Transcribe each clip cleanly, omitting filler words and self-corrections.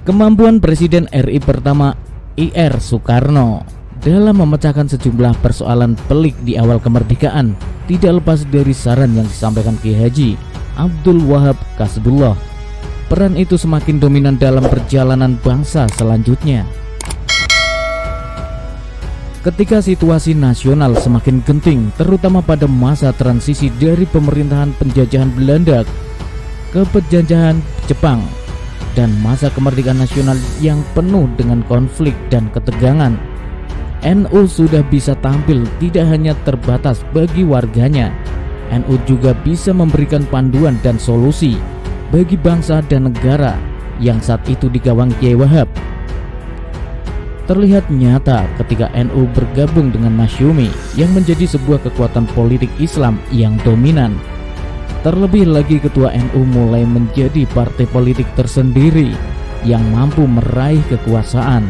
Kemampuan Presiden RI pertama IR Soekarno dalam memecahkan sejumlah persoalan pelik di awal kemerdekaan tidak lepas dari saran yang disampaikan Kiai Haji Abdul Wahab Kasbullah. Peran itu semakin dominan dalam perjalanan bangsa selanjutnya. Ketika situasi nasional semakin genting, terutama pada masa transisi dari pemerintahan penjajahan Belanda ke penjajahan Jepang dan masa kemerdekaan nasional yang penuh dengan konflik dan ketegangan, NU sudah bisa tampil tidak hanya terbatas bagi warganya. NU juga bisa memberikan panduan dan solusi bagi bangsa dan negara yang saat itu digawangi Kiai Wahab. Terlihat nyata ketika NU bergabung dengan Masyumi yang menjadi sebuah kekuatan politik Islam yang dominan. Terlebih lagi ketua NU mulai menjadi partai politik tersendiri yang mampu meraih kekuasaan.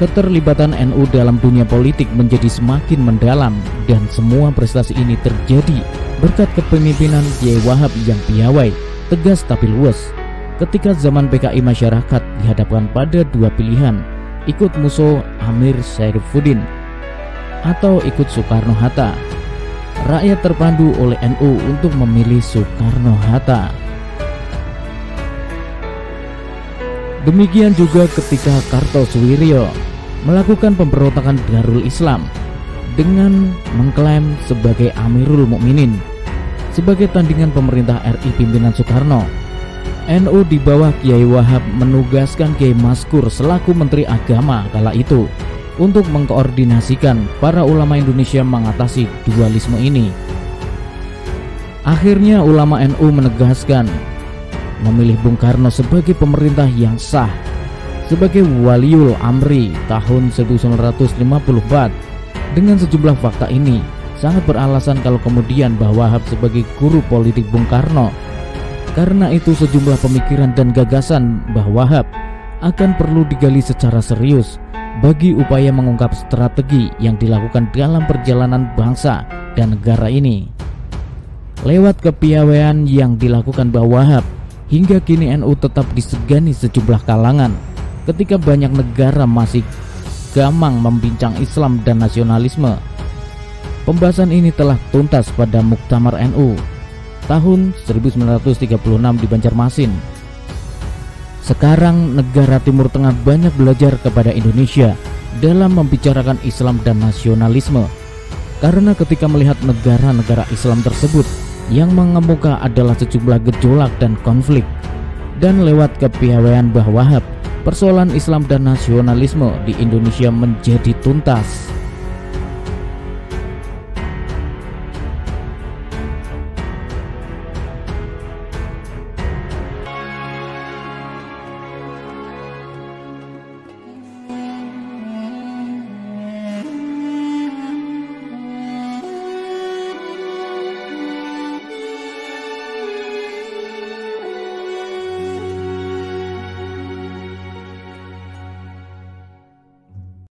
Keterlibatan NU dalam dunia politik menjadi semakin mendalam dan semua prestasi ini terjadi berkat kepemimpinan Kiai Wahab yang piawai, tegas tapi luwes. Ketika zaman PKI masyarakat dihadapkan pada dua pilihan, ikut musuh Amir Syarifuddin atau ikut Soekarno-Hatta, rakyat terpandu oleh NU untuk memilih Soekarno-Hatta. Demikian juga ketika Kartosuwiryo melakukan pemberontakan Darul Islam dengan mengklaim sebagai Amirul Mukminin sebagai tandingan pemerintah RI pimpinan Soekarno. NU di bawah Kiai Wahab menugaskan Kiai Maskur selaku Menteri Agama kala itu untuk mengkoordinasikan para ulama Indonesia mengatasi dualisme ini. Akhirnya ulama NU menegaskan memilih Bung Karno sebagai pemerintah yang sah sebagai Waliul Amri tahun 1954. Dengan sejumlah fakta ini sangat beralasan kalau kemudian Mbah Wahab sebagai guru politik Bung Karno. Karena itu sejumlah pemikiran dan gagasan Mbah Wahab akan perlu digali secara serius bagi upaya mengungkap strategi yang dilakukan dalam perjalanan bangsa dan negara ini. Lewat kepiawaian yang dilakukan Mbah Wahab, hingga kini NU tetap disegani sejumlah kalangan ketika banyak negara masih gamang membincang Islam dan nasionalisme. Pembahasan ini telah tuntas pada Muktamar NU tahun 1936 di Banjarmasin. Sekarang negara Timur Tengah banyak belajar kepada Indonesia dalam membicarakan Islam dan nasionalisme, karena ketika melihat negara-negara Islam tersebut yang mengemuka adalah sejumlah gejolak dan konflik, dan lewat kepiawaian Mbah Wahab, persoalan Islam dan nasionalisme di Indonesia menjadi tuntas.